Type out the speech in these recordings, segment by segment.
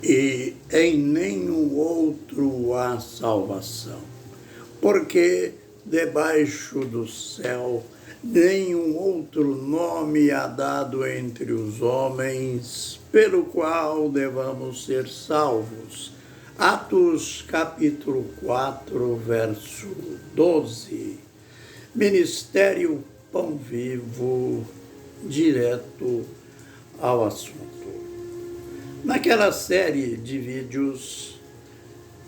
e em nenhum outro há salvação, porque debaixo do céu nenhum outro nome há dado entre os homens pelo qual devamos ser salvos. Atos capítulo 4, verso 12. Ministério Pão Vivo, direto ao assunto. Naquela série de vídeos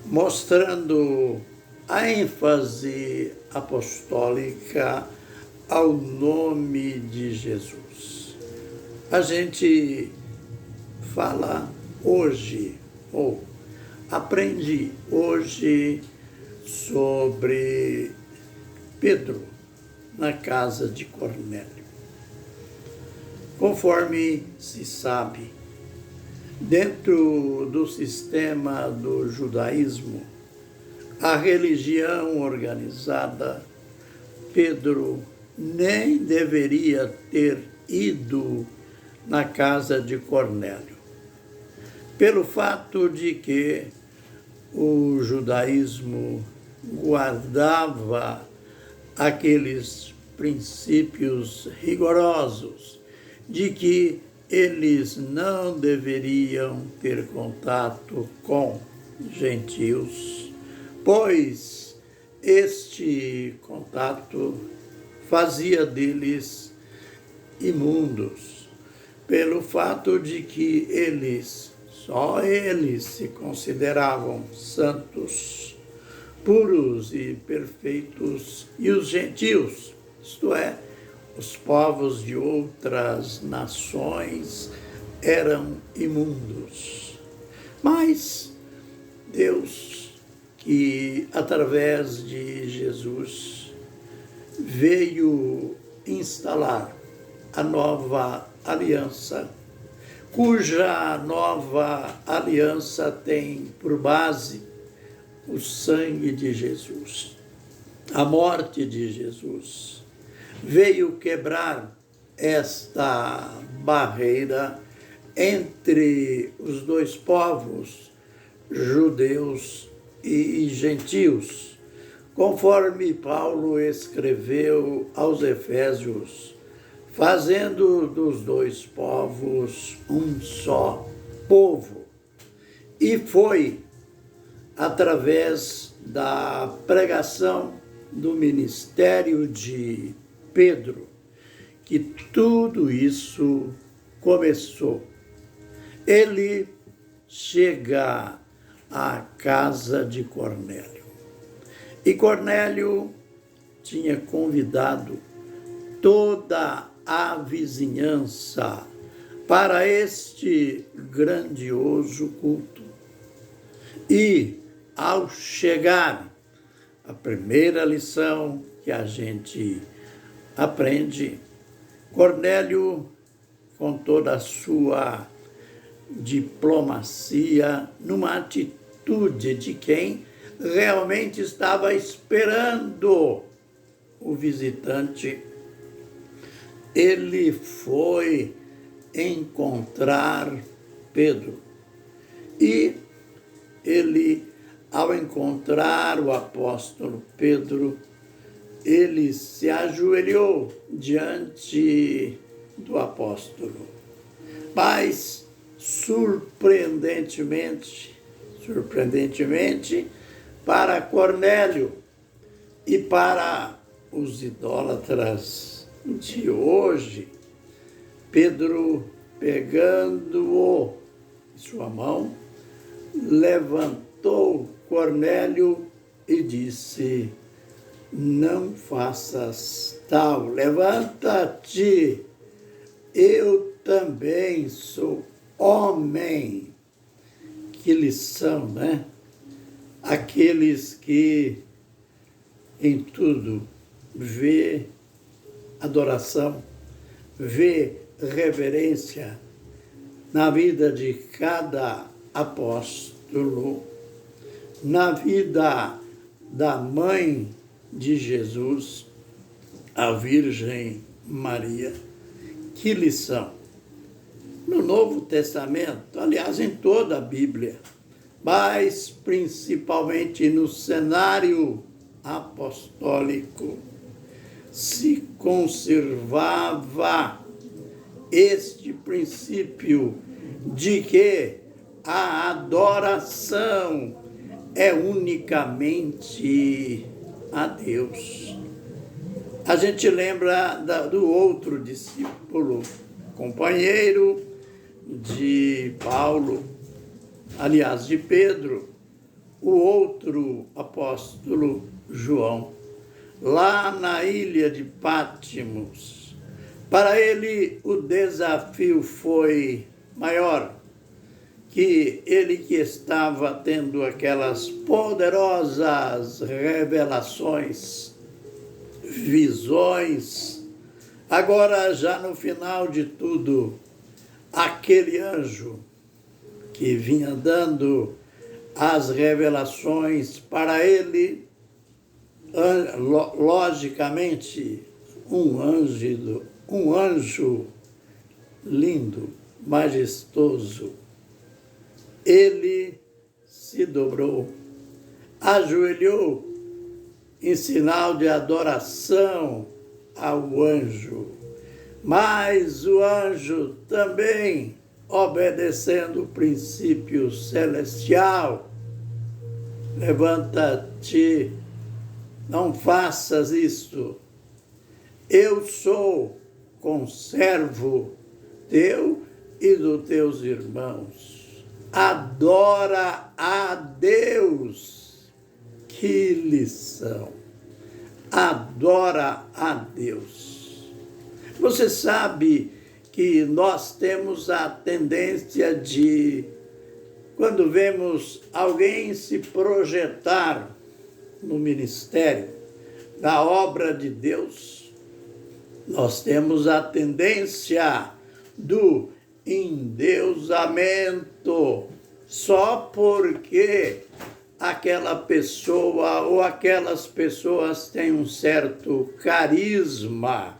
mostrando a ênfase apostólica ao nome de Jesus, a gente fala hoje, ou aprende hoje, sobre Pedro na casa de Cornélio. Conforme se sabe, dentro do sistema do judaísmo, a religião organizada, Pedro nem deveria ter ido na casa de Cornélio, pelo fato de que o judaísmo guardava aqueles princípios rigorosos de que eles não deveriam ter contato com gentios, pois este contato fazia deles imundos, pelo fato de que só eles se consideravam santos, puros e perfeitos, e os gentios, isto é, os povos de outras nações, eram imundos. Mas Deus, que através de Jesus veio instalar a nova aliança, cuja nova aliança tem por base o sangue de Jesus, a morte de Jesus, veio quebrar esta barreira entre os dois povos, judeus e gentios, conforme Paulo escreveu aos Efésios, fazendo dos dois povos um só povo. E foi através da pregação do ministério de Pedro que tudo isso começou. Ele chega à casa de Cornélio. E Cornélio tinha convidado toda a vizinhança para este grandioso culto. E, ao chegar, a primeira lição que a gente aprende, Cornélio, com toda a sua diplomacia, numa atitude de quem realmente estava esperando o visitante, ele foi encontrar Pedro. E ele, ao encontrar o apóstolo Pedro, ele se ajoelhou diante do apóstolo. Mas, surpreendentemente, para Cornélio e para os idólatras de hoje, Pedro, pegando-o em sua mão, levantou Cornélio e disse: não faças tal, levanta-te, eu também sou homem. Que lição, né? Aqueles que em tudo vê adoração, vê reverência na vida de cada apóstolo, na vida da mãe de Jesus, a Virgem Maria. Que lição! No Novo Testamento, aliás, em toda a Bíblia, mas principalmente no cenário apostólico, se conservava este princípio de que a adoração é unicamente a Deus. A gente lembra do outro discípulo, companheiro de Paulo, aliás, de Pedro, o outro apóstolo João, lá na ilha de Patmos. Para ele, o desafio foi maior, que ele que estava tendo aquelas poderosas revelações, visões, agora já no final de tudo, aquele anjo que vinha dando as revelações para ele, logicamente, um anjo lindo, majestoso, ele se dobrou, ajoelhou em sinal de adoração ao anjo. Mas o anjo também, obedecendo o princípio celestial, levanta-te, não faças isto. Eu sou conservo teu e dos teus irmãos. Adora a Deus. Que lição! Adora a Deus. Você sabe que nós temos a tendência de, quando vemos alguém se projetar no ministério, na obra de Deus, nós temos a tendência do endeusamento, só porque aquela pessoa ou aquelas pessoas têm um certo carisma.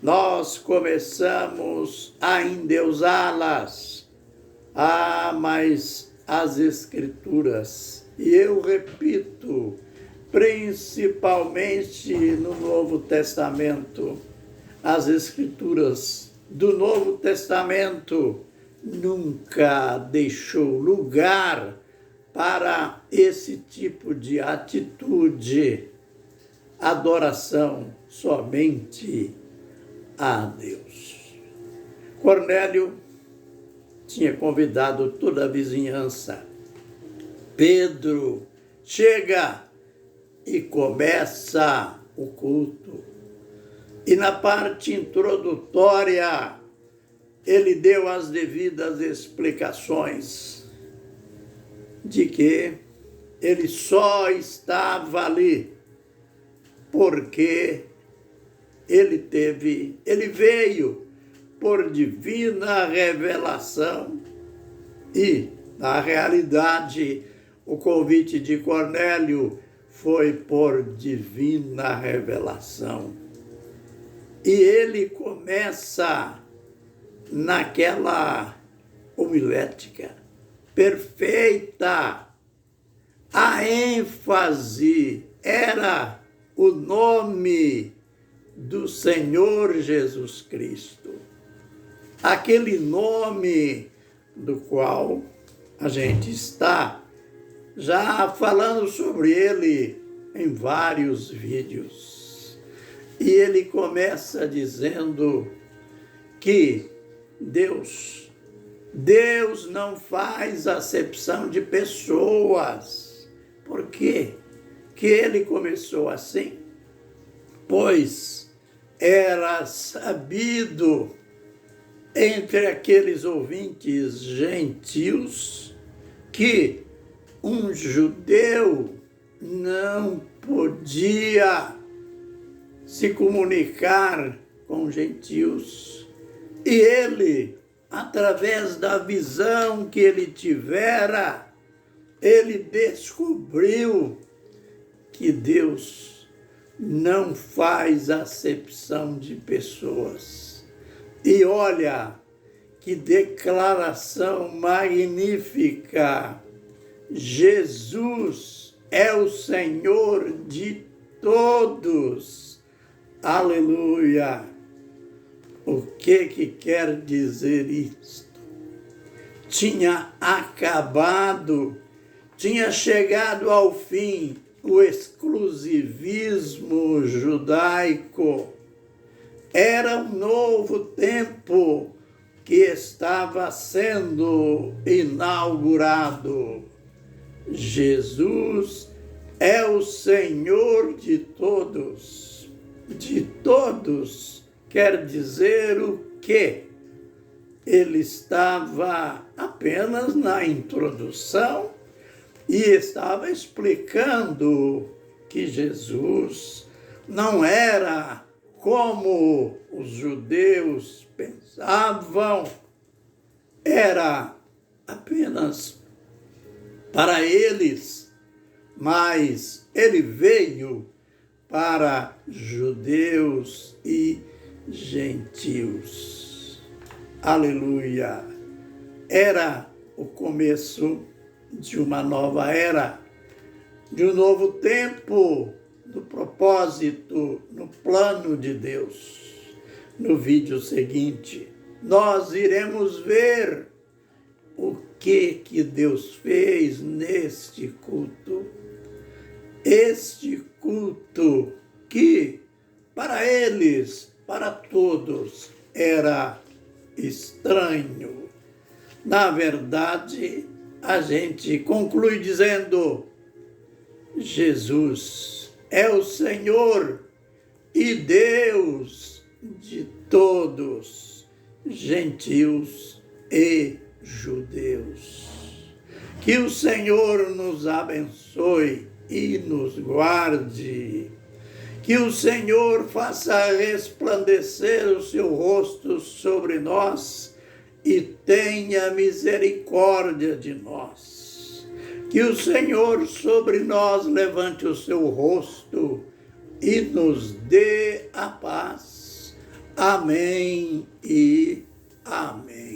Nós começamos a endeusá-las. Mas as Escrituras, e eu repito, principalmente no Novo Testamento, as Escrituras do Novo Testamento nunca deixou lugar para esse tipo de atitude, adoração somente a Deus. Cornélio tinha convidado toda a vizinhança. Pedro chega e começa o culto. E na parte introdutória, ele deu as devidas explicações de que ele só estava ali porque ele veio por divina revelação e, na realidade, o convite de Cornélio foi por divina revelação. E ele começa naquela homilética perfeita. A ênfase era o nome do Senhor Jesus Cristo. Aquele nome do qual a gente está já falando sobre ele em vários vídeos. E ele começa dizendo que Deus não faz acepção de pessoas. Por quê que ele começou assim? Pois era sabido entre aqueles ouvintes gentios que um judeu não podia se comunicar com gentios. E ele, através da visão que ele tivera, ele descobriu que Deus não faz acepção de pessoas. E olha Que declaração magnífica! Jesus é o Senhor de todos. Aleluia! O que quer dizer isto? Tinha acabado, tinha chegado ao fim o exclusivismo judaico. Era um novo tempo que estava sendo inaugurado. Jesus é o Senhor de todos. De todos quer dizer o quê? Ele estava apenas na introdução e estava explicando que Jesus não era como os judeus pensavam, era apenas para eles, mas ele veio para judeus e gentios. Aleluia! Era o começo de uma nova era, de um novo tempo, no propósito, no plano de Deus. No vídeo seguinte, nós iremos ver o que Deus fez neste culto. Este culto que, para eles, para todos, era estranho. Na verdade, a gente conclui dizendo: Jesus é o Senhor e Deus de todos, gentios e judeus. Que o Senhor nos abençoe e nos guarde. Que o Senhor faça resplandecer o seu rosto sobre nós e tenha misericórdia de nós. Que o Senhor sobre nós levante o seu rosto e nos dê a paz. Amém e amém.